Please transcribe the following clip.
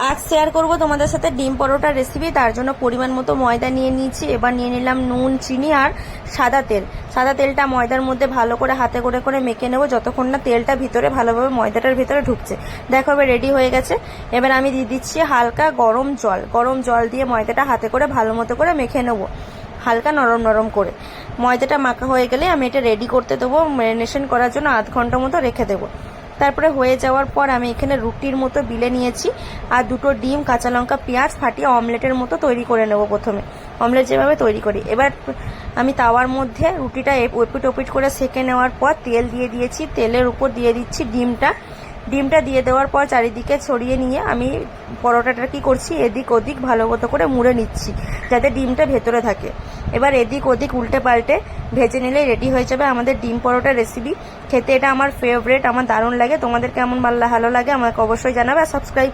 আজ শেয়ার করব তোমাদের সাথে ডিম পরোটার রেসিপি। তার জন্য পরিমাণ মতো ময়দা নিয়ে নিয়েছি। এবার নিয়ে নিলাম নুন, চিনি আর সাদা তেল। সাদা তেলটা ময়দার মধ্যে ভালো করে হাতে করে করে মেখে নেবো যতক্ষণ না তেলটা ভিতরে ভালোভাবে ময়দাটার ভিতরে ঢুকছে। দেখো এবার রেডি হয়ে গেছে। এবার আমি দিয়ে দিচ্ছি হালকা গরম জল। গরম জল দিয়ে ময়দাটা হাতে করে ভালো মতো করে মেখে নেবো, হালকা নরম নরম করে। ময়দাটা মাখা হয়ে গেলে আমি এটা রেডি করতে দেবো। ম্যারিনেশন করার জন্য আধ ঘন্টা মতো রেখে দেবো। তারপরে হয়ে যাওয়ার পর আমি এখানে রুটির মতো বিলে নিয়েছি আর দুটো ডিম, কাঁচা লঙ্কা, পেঁয়াজ ফাটিয়ে অমলেটের মতো তৈরি করে নেব। প্রথমে অমলেট যেভাবে তৈরি করি, এবার আমি তাওয়ার মধ্যে রুটিটা এপিট ওপিট করে সেঁকে নেওয়ার পর তেল দিয়ে দিয়েছি। তেলের উপর দিয়ে দিচ্ছি ডিমটা দিয়ে দেওয়ার পর চারিদিকে ছড়িয়ে নিয়ে আমি পরোটাটা কি করছি, এদিক ওদিক ভালো মতো করে মুড়ে নিচ্ছি যাতে ডিমটা ভেতরে থাকে। এবার এদিক ওদিক উল্টে পাল্টে ভেজে নিলেই রেডি হয়ে যাবে আমাদের ডিম পরোটা রেসিপি। খেতে এটা আমার ফেভারিট, আমার দারুণ লাগে। তোমাদের কেমন ভালো লাগে আমাকে অবশ্যই জানাবে আর সাবস্ক্রাইব